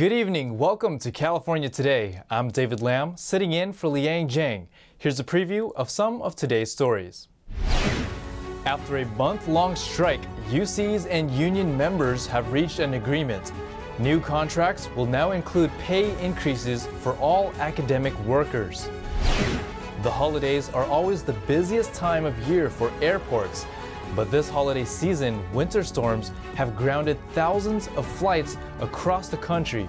Good evening. Welcome to California Today. I'm David Lam, sitting in for Liang Zhang. Here's a preview of some of today's stories. After a month-long strike, UCs and union members have reached an agreement. New contracts will now include pay increases for all academic workers. The holidays are always the busiest time of year for airports. But this holiday season, winter storms have grounded thousands of flights across the country.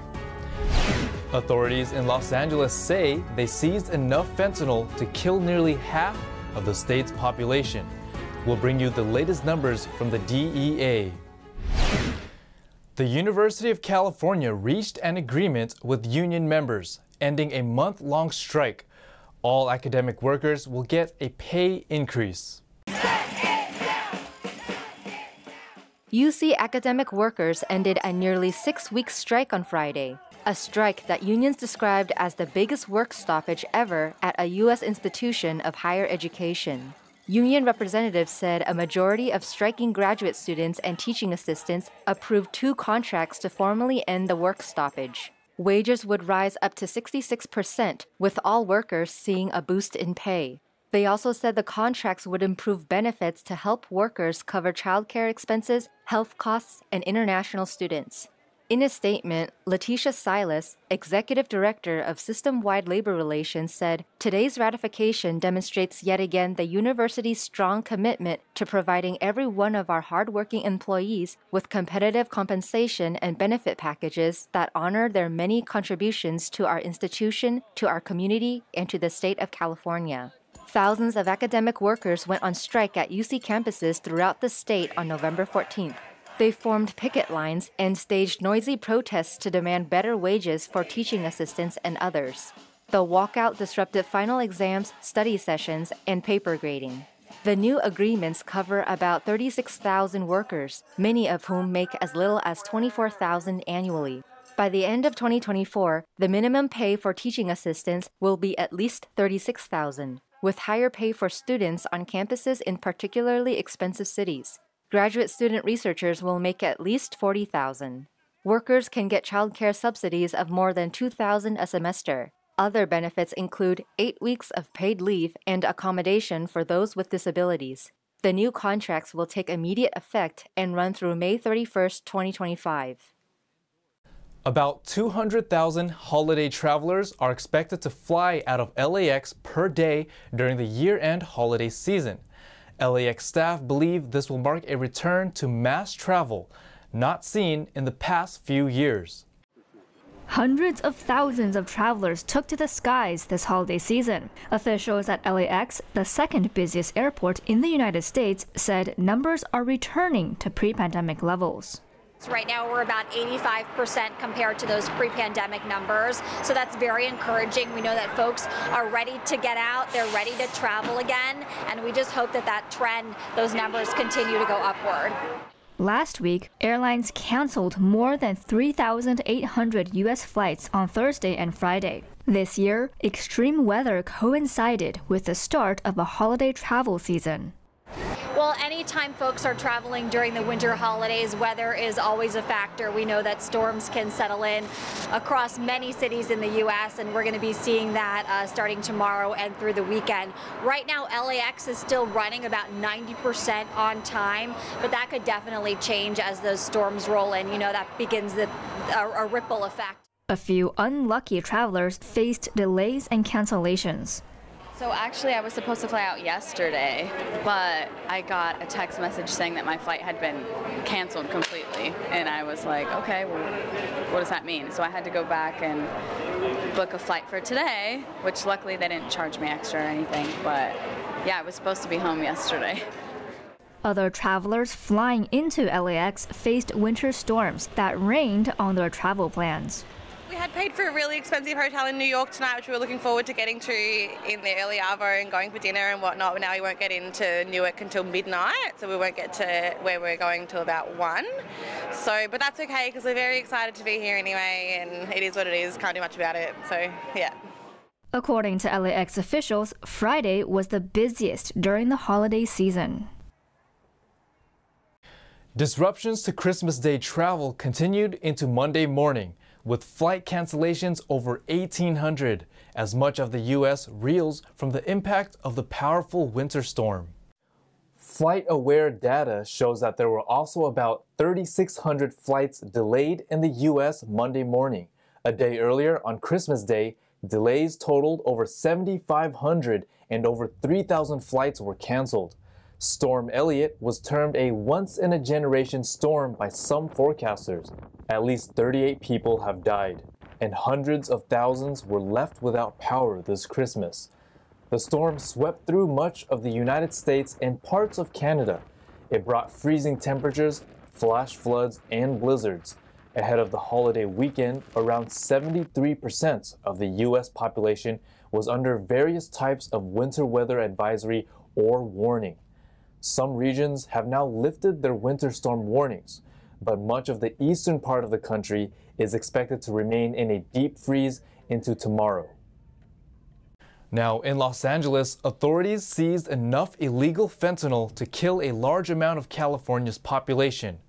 Authorities in Los Angeles say they seized enough fentanyl to kill nearly half of the state's population. We'll bring you the latest numbers from the DEA. The University of California reached an agreement with union members, ending a month-long strike. All academic workers will get a pay increase. UC academic workers ended a nearly 6-week strike on Friday, a strike that unions described as the biggest work stoppage ever at a U.S. institution of higher education. Union representatives said a majority of striking graduate students and teaching assistants approved 2 contracts to formally end the work stoppage. Wages would rise up to 66%, with all workers seeing a boost in pay. They also said the contracts would improve benefits to help workers cover childcare expenses, health costs, and international students. In a statement, Letitia Silas, Executive Director of System-Wide Labor Relations, said, "Today's ratification demonstrates yet again the university's strong commitment to providing every one of our hardworking employees with competitive compensation and benefit packages that honor their many contributions to our institution, to our community, and to the state of California." Thousands of academic workers went on strike at UC campuses throughout the state on November 14th. They formed picket lines and staged noisy protests to demand better wages for teaching assistants and others. The walkout disrupted final exams, study sessions, and paper grading. The new agreements cover about 36,000 workers, many of whom make as little as $24,000 annually. By the end of 2024, the minimum pay for teaching assistants will be at least $36,000. with higher pay for students on campuses in particularly expensive cities. Graduate student researchers will make at least $40,000. Workers can get childcare subsidies of more than $2,000 a semester. Other benefits include 8 weeks of paid leave and accommodation for those with disabilities. The new contracts will take immediate effect and run through May 31st, 2025. About 200,000 holiday travelers are expected to fly out of LAX per day during the year-end holiday season. LAX staff believe this will mark a return to mass travel, not seen in the past few years. Hundreds of thousands of travelers took to the skies this holiday season. Officials at LAX, the second busiest airport in the United States, said numbers are returning to pre-pandemic levels. Right now, we're about 85% compared to those pre-pandemic numbers, so that's very encouraging. We know that folks are ready to get out, they're ready to travel again, and we just hope that that trend, those numbers continue to go upward. Last week, airlines canceled more than 3,800 U.S. flights on Thursday and Friday. This year, extreme weather coincided with the start of a holiday travel season. Well, anytime folks are traveling during the winter holidays, weather is always a factor. We know that storms can settle in across many cities in the U.S., and we're going to be seeing that starting tomorrow and through the weekend. Right now, LAX is still running about 90% on time, but that could definitely change as those storms roll in. You know, that begins a ripple effect. A few unlucky travelers faced delays and cancellations. So actually I was supposed to fly out yesterday, but I got a text message saying that my flight had been canceled completely. And I was like, okay, well, what does that mean? So I had to go back and book a flight for today, which luckily they didn't charge me extra or anything. But yeah, I was supposed to be home yesterday. Other travelers flying into LAX faced winter storms that rained on their travel plans. We had paid for a really expensive hotel in New York tonight, which we were looking forward to getting to in the early hour and going for dinner and whatnot. But now we won't get into Newark until midnight, so we won't get to where we're going until about 1. So, but that's okay because we're very excited to be here anyway, and it is what it is. Can't do much about it. So, yeah. According to LAX officials, Friday was the busiest during the holiday season. Disruptions to Christmas Day travel continued into Monday morning, with flight cancellations over 1,800 as much of the U.S. reels from the impact of the powerful winter storm. Flight-aware data shows that there were also about 3,600 flights delayed in the U.S. Monday morning. A day earlier, on Christmas Day, delays totaled over 7,500 and over 3,000 flights were canceled. Storm Elliott was termed a once-in-a-generation storm by some forecasters. At least 38 people have died, and hundreds of thousands were left without power this Christmas. The storm swept through much of the United States and parts of Canada. It brought freezing temperatures, flash floods, and blizzards. Ahead of the holiday weekend, around 73% of the U.S. population was under various types of winter weather advisory or warning. Some regions have now lifted their winter storm warnings, but much of the eastern part of the country is expected to remain in a deep freeze into tomorrow. Now, in Los Angeles, authorities seized enough illegal fentanyl to kill a large amount of California's population.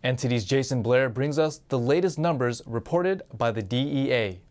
NTD's Jason Blair brings us the latest numbers reported by the DEA.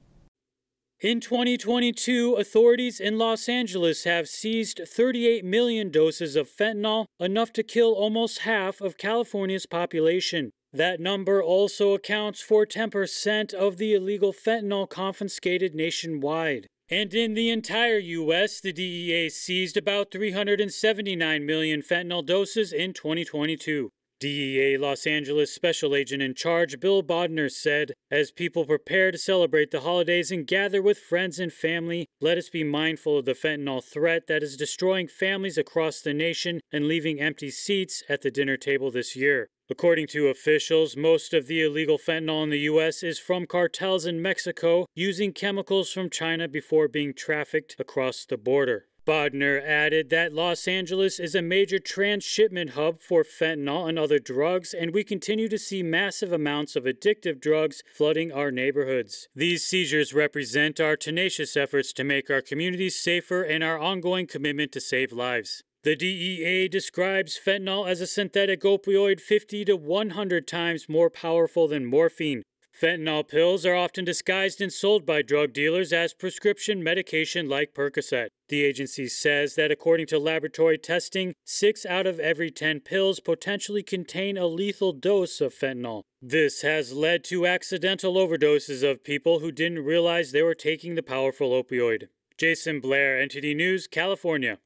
In 2022, authorities in Los Angeles have seized 38 million doses of fentanyl, enough to kill almost half of California's population. That number also accounts for 10% of the illegal fentanyl confiscated nationwide. And in the entire U.S., the DEA seized about 379 million fentanyl doses in 2022. DEA Los Angeles Special Agent in Charge Bill Bodner said, "As people prepare to celebrate the holidays and gather with friends and family, let us be mindful of the fentanyl threat that is destroying families across the nation and leaving empty seats at the dinner table this year." According to officials, most of the illegal fentanyl in the U.S. is from cartels in Mexico using chemicals from China before being trafficked across the border. Bodner added that Los Angeles is a major transshipment hub for fentanyl and other drugs, and we continue to see massive amounts of addictive drugs flooding our neighborhoods. These seizures represent our tenacious efforts to make our communities safer and our ongoing commitment to save lives. The DEA describes fentanyl as a synthetic opioid 50 to 100 times more powerful than morphine. Fentanyl pills are often disguised and sold by drug dealers as prescription medication like Percocet. The agency says that according to laboratory testing, 6 out of every 10 pills potentially contain a lethal dose of fentanyl. This has led to accidental overdoses of people who didn't realize they were taking the powerful opioid. Jason Blair, NTD News, California.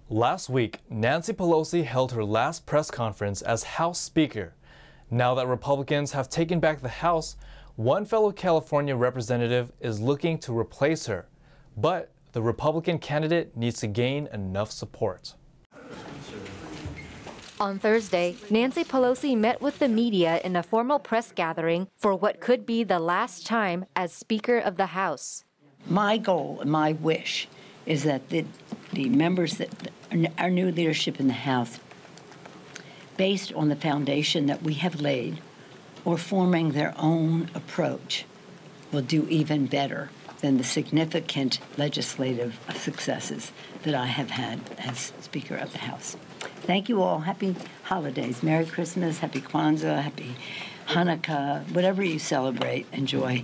Last week, Nancy Pelosi held her last press conference as House Speaker. Now that Republicans have taken back the House, one fellow California representative is looking to replace her. But the Republican candidate needs to gain enough support. On Thursday, Nancy Pelosi met with the media in a formal press gathering for what could be the last time as Speaker of the House. My goal and my wish is that the members, that our new leadership in the House, based on the foundation that we have laid, or forming their own approach, will do even better than the significant legislative successes that I have had as Speaker of the House. Thank you all. Happy holidays. Merry Christmas, Happy Kwanzaa, Happy Hanukkah, whatever you celebrate, enjoy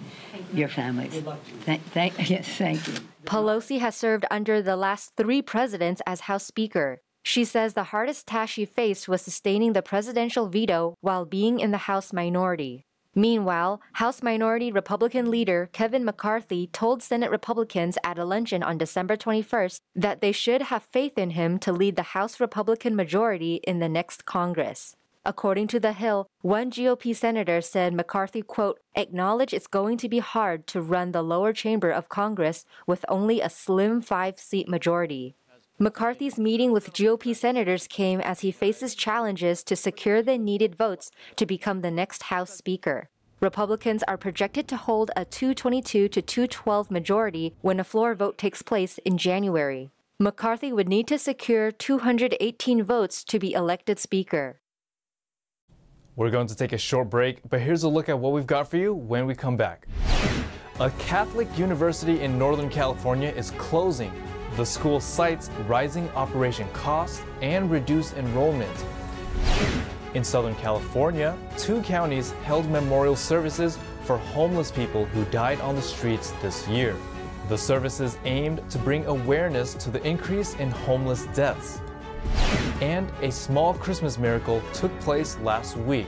your families. Thank you. Pelosi has served under the last 3 presidents as House Speaker. She says the hardest task she faced was sustaining the presidential veto while being in the House minority. Meanwhile, House Minority Republican leader Kevin McCarthy told Senate Republicans at a luncheon on December 21st that they should have faith in him to lead the House Republican majority in the next Congress. According to The Hill, one GOP senator said McCarthy, quote, "acknowledge it's going to be hard to run the lower chamber of Congress with only a slim 5-seat majority." McCarthy's meeting with GOP senators came as he faces challenges to secure the needed votes to become the next House Speaker. Republicans are projected to hold a 222 to 212 majority when a floor vote takes place in January. McCarthy would need to secure 218 votes to be elected Speaker. We're going to take a short break, but here's a look at what we've got for you when we come back. A Catholic university in Northern California is closing. The school cites rising operation costs and reduced enrollment. In Southern California, 2 counties held memorial services for homeless people who died on the streets this year. The services aimed to bring awareness to the increase in homeless deaths. And a small Christmas miracle took place last week.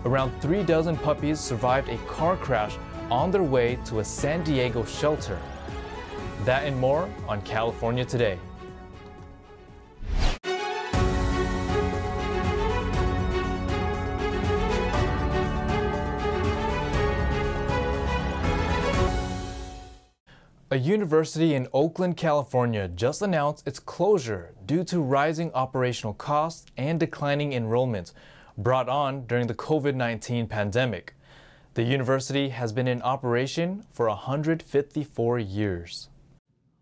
Around 3 dozen puppies survived a car crash on their way to a San Diego shelter. That and more on California Today. A university in Oakland, California just announced its closure due to rising operational costs and declining enrollment brought on during the COVID-19 pandemic. The university has been in operation for 154 years.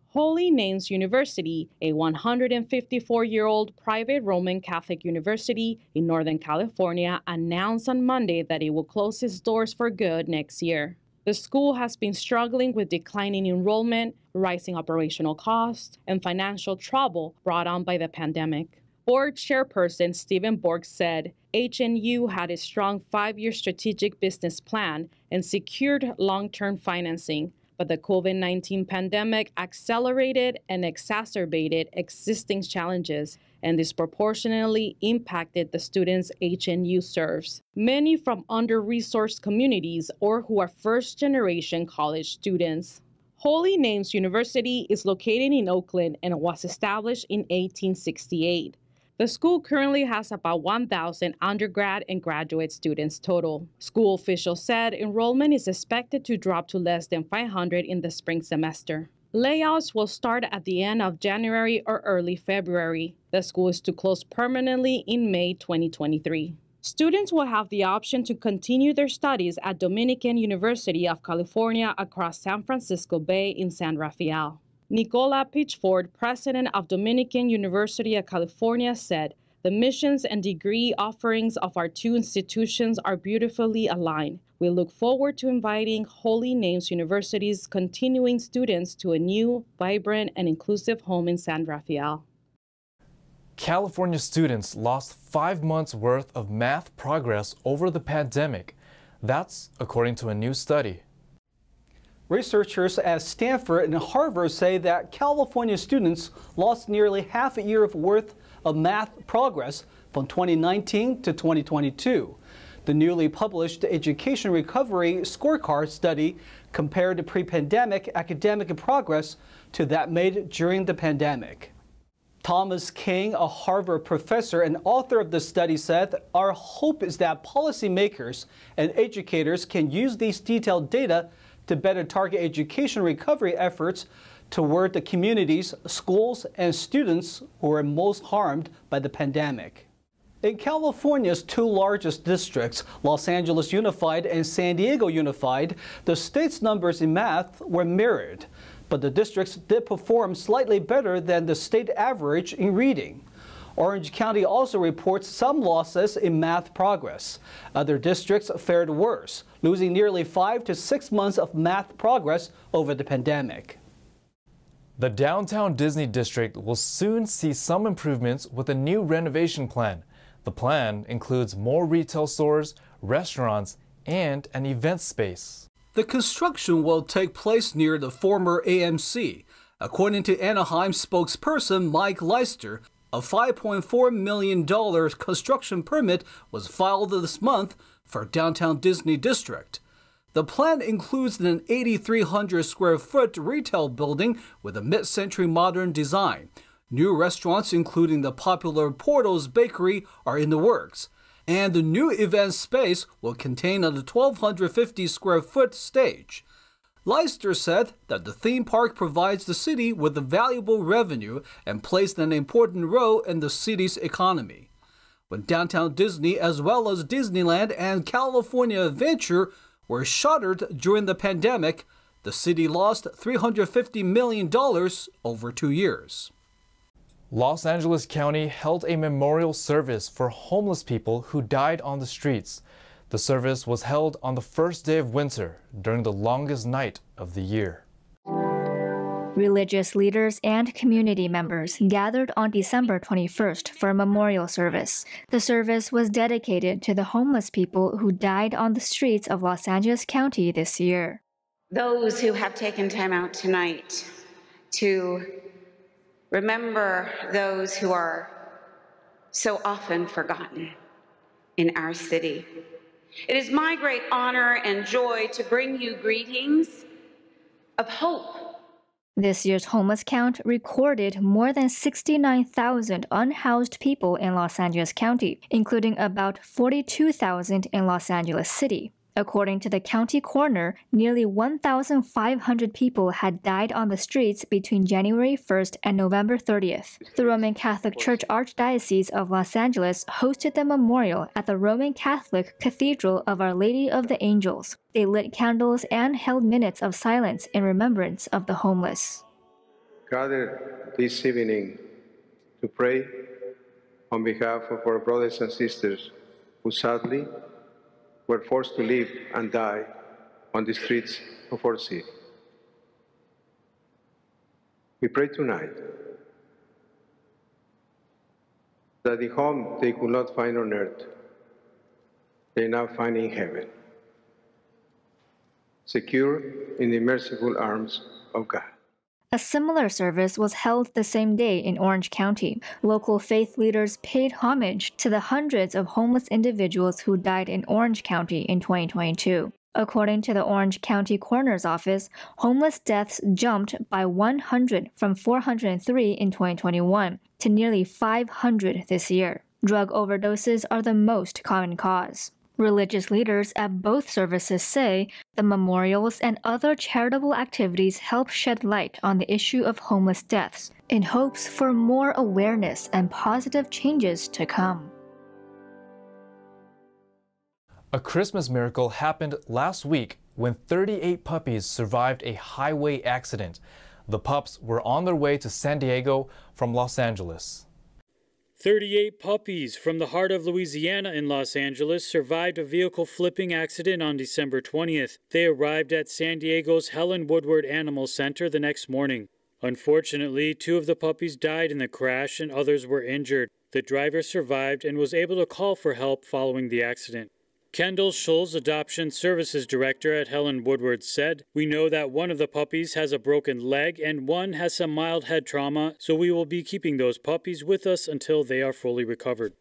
Holy Names University, a 154-year-old private Roman Catholic university in Northern California, announced on Monday that it will close its doors for good next year. The school has been struggling with declining enrollment, rising operational costs, and financial trouble brought on by the pandemic. Board chairperson Stephen Borg said HNU had a strong 5-year strategic business plan and secured long-term financing, but the COVID-19 pandemic accelerated and exacerbated existing challenges and disproportionately impacted the students HNU serves, many from under-resourced communities or who are first-generation college students. Holy Names University is located in Oakland and was established in 1868. The school currently has about 1,000 undergrad and graduate students total. School officials said enrollment is expected to drop to less than 500 in the spring semester. Layouts will start at the end of January or early February. The school is to close permanently in May 2023. Students will have the option to continue their studies at Dominican University of California across San Francisco Bay in San Rafael. Nicola Pitchford, president of Dominican University of California, said, "The missions and degree offerings of our two institutions are beautifully aligned. We look forward to inviting Holy Names University's continuing students to a new, vibrant, and inclusive home in San Rafael." California students lost 5 months' worth of math progress over the pandemic. That's according to a new study. Researchers at Stanford and Harvard say that California students lost nearly half a year worth of math progress from 2019 to 2022. The newly published Education Recovery Scorecard study compared the pre-pandemic academic progress to that made during the pandemic. Thomas King, a Harvard professor and author of the study, said, "Our hope is that policymakers and educators can use these detailed data to better target education recovery efforts toward the communities, schools, and students who are most harmed by the pandemic." In California's 2 largest districts, Los Angeles Unified and San Diego Unified, the state's numbers in math were mirrored, but the districts did perform slightly better than the state average in reading. Orange County also reports some losses in math progress. Other districts fared worse, losing nearly 5 to 6 months of math progress over the pandemic. The downtown Disney district will soon see some improvements with a new renovation plan. The plan includes more retail stores, restaurants, and an event space. The construction will take place near the former AMC. According to Anaheim spokesperson Mike Leister, a $5.4 million construction permit was filed this month for downtown Disney District. The plan includes an 8,300 square foot retail building with a mid-century modern design. New restaurants, including the popular Porto's Bakery, are in the works. And the new event space will contain a 1,250 square foot stage. Leister said that the theme park provides the city with a valuable revenue and plays an important role in the city's economy. When downtown Disney, as well as Disneyland and California Adventure, were shuttered during the pandemic, the city lost $350 million over 2 years. Los Angeles County held a memorial service for homeless people who died on the streets. The service was held on the first day of winter during the longest night of the year. Religious leaders and community members gathered on December 21st for a memorial service. The service was dedicated to the homeless people who died on the streets of Los Angeles County this year. Those who have taken time out tonight to remember those who are so often forgotten in our city. It is my great honor and joy to bring you greetings of hope. This year's homeless count recorded more than 69,000 unhoused people in Los Angeles County, including about 42,000 in Los Angeles City. According to the county coroner, nearly 1,500 people had died on the streets between January 1st and November 30th. The Roman Catholic Church Archdiocese of Los Angeles hosted the memorial at the Roman Catholic Cathedral of Our Lady of the Angels. They lit candles and held minutes of silence in remembrance of the homeless. Gathered this evening to pray on behalf of our brothers and sisters who sadly were forced to live and die on the streets of our city. We pray tonight that the home they could not find on earth, they now find in heaven, secure in the merciful arms of God. A similar service was held the same day in Orange County. Local faith leaders paid homage to the hundreds of homeless individuals who died in Orange County in 2022. According to the Orange County Coroner's Office, homeless deaths jumped by 100 from 403 in 2021 to nearly 500 this year. Drug overdoses are the most common cause. Religious leaders at both services say the memorials and other charitable activities help shed light on the issue of homeless deaths in hopes for more awareness and positive changes to come. A Christmas miracle happened last week when 38 puppies survived a highway accident. The pups were on their way to San Diego from Los Angeles. 38 puppies from the heart of Louisiana in Los Angeles survived a vehicle flipping accident on December 20th. They arrived at San Diego's Helen Woodward Animal Center the next morning. Unfortunately, 2 of the puppies died in the crash and others were injured. The driver survived and was able to call for help following the accident. Kendall Schulz, Adoption Services Director at Helen Woodward, said, "We know that one of the puppies has a broken leg and one has some mild head trauma, so we will be keeping those puppies with us until they are fully recovered."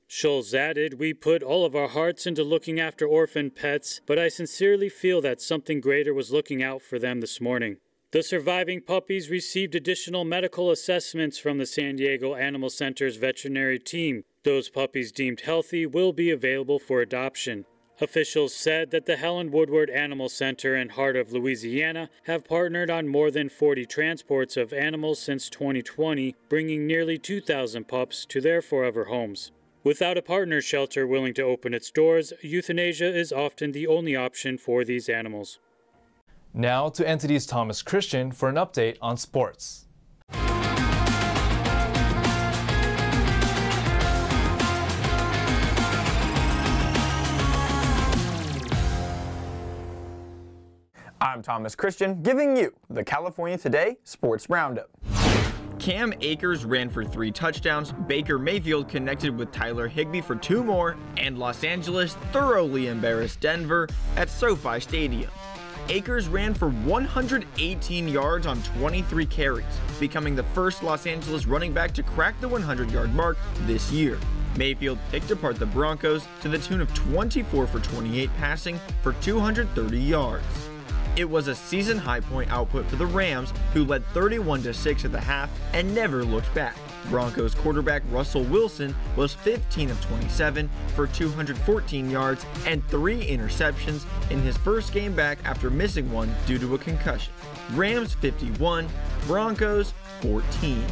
Schulz added, "We put all of our hearts into looking after orphan pets, but I sincerely feel that something greater was looking out for them this morning." The surviving puppies received additional medical assessments from the San Diego Animal Center's veterinary team. Those puppies deemed healthy will be available for adoption. Officials said that the Helen Woodward Animal Center and Heart of Louisiana have partnered on more than 40 transports of animals since 2020, bringing nearly 2,000 pups to their forever homes. Without a partner shelter willing to open its doors, euthanasia is often the only option for these animals. Now to NTD's Thomas Christian for an update on sports. I'm Thomas Christian, giving you the California Today Sports Roundup. Cam Akers ran for 3 touchdowns, Baker Mayfield connected with Tyler Higbee for 2 more, and Los Angeles thoroughly embarrassed Denver at SoFi Stadium. Akers ran for 118 yards on 23 carries, becoming the first Los Angeles running back to crack the 100-yard mark this year. Mayfield picked apart the Broncos to the tune of 24 for 28 passing for 230 yards. It was a season high point output for the Rams, who led 31-6 at the half and never looked back. Broncos quarterback Russell Wilson was 15 of 27 for 214 yards and 3 interceptions in his first game back after missing one due to a concussion. Rams 51, Broncos 14.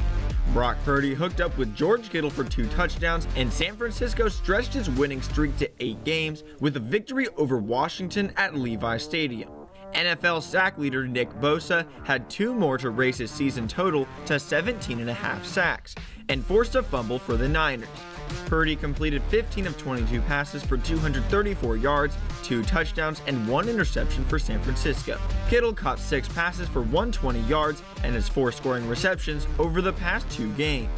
Brock Purdy hooked up with George Kittle for 2 touchdowns, and San Francisco stretched its winning streak to 8 games with a victory over Washington at Levi Stadium. NFL sack leader Nick Bosa had 2 more to raise his season total to 17.5 sacks and forced a fumble for the Niners. Purdy completed 15 of 22 passes for 234 yards, 2 touchdowns, and 1 interception for San Francisco. Kittle caught 6 passes for 120 yards and has 4 scoring receptions over the past 2 games.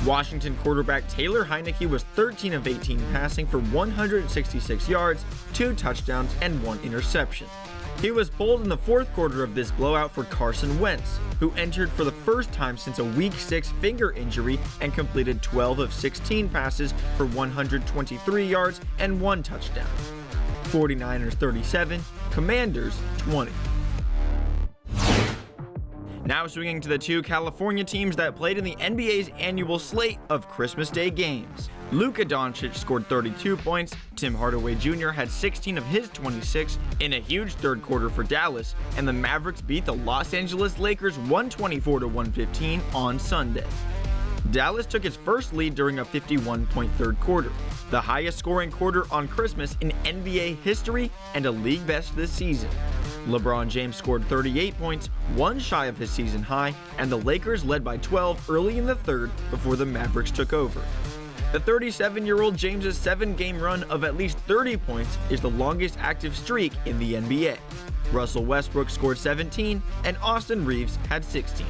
Washington quarterback Taylor Heineke was 13 of 18 passing for 166 yards, 2 touchdowns, and 1 interception. He was pulled in the 4th quarter of this blowout for Carson Wentz, who entered for the first time since a Week 6 finger injury and completed 12 of 16 passes for 123 yards and 1 touchdown. 49ers 37, Commanders 20. Now swinging to the 2 California teams that played in the NBA's annual slate of Christmas Day games. Luka Doncic scored 32 points, Tim Hardaway Jr. had 16 of his 26 in a huge 3rd quarter for Dallas, and the Mavericks beat the Los Angeles Lakers 124-115 on Sunday. Dallas took its first lead during a 51-point 3rd quarter, the highest scoring quarter on Christmas in NBA history and a league best this season. LeBron James scored 38 points, 1 shy of his season high, and the Lakers led by 12 early in the 3rd before the Mavericks took over. The 37-year-old James's 7-game run of at least 30 points is the longest active streak in the NBA. Russell Westbrook scored 17, and Austin Reeves had 16.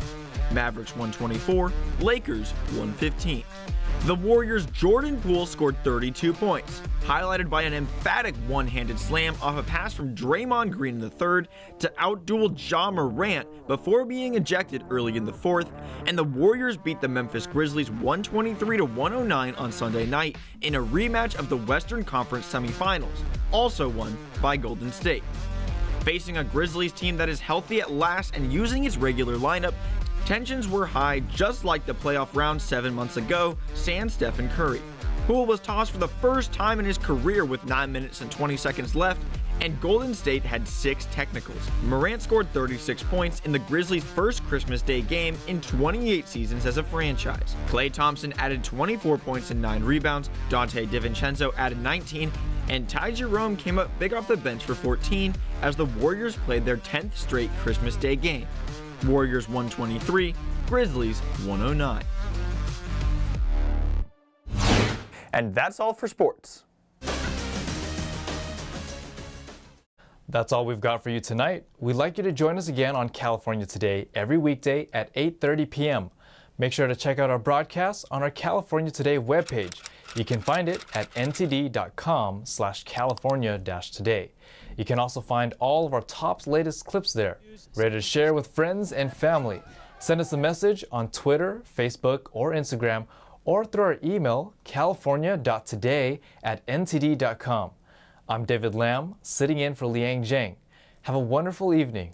Mavericks 124, Lakers 115. The Warriors' Jordan Poole scored 32 points, highlighted by an emphatic one-handed slam off a pass from Draymond Green in the 3rd to outduel Ja Morant before being ejected early in the 4th, and the Warriors beat the Memphis Grizzlies 123-109 on Sunday night in a rematch of the Western Conference semifinals, also won by Golden State. Facing a Grizzlies team that is healthy at last and using its regular lineup, tensions were high just like the playoff round 7 months ago, sans Stephen Curry. Poole was tossed for the first time in his career with 9 minutes and 20 seconds left, and Golden State had 6 technicals. Morant scored 36 points in the Grizzlies' first Christmas Day game in 28 seasons as a franchise. Klay Thompson added 24 points and 9 rebounds, Dante DiVincenzo added 19, and Ty Jerome came up big off the bench for 14 as the Warriors played their 10th straight Christmas Day game. Warriors 123, Grizzlies 109. And that's all for sports. That's all we've got for you tonight. We'd like you to join us again on California Today every weekday at 8:30 p.m. Make sure to check out our broadcasts on our California Today webpage. You can find it at ntd.com/California-today. You can also find all of our top latest clips there, ready to share with friends and family. Send us a message on Twitter, Facebook, or Instagram, or through our email, california.today@ntd.com. I'm David Lam, sitting in for Liang Zhang. Have a wonderful evening.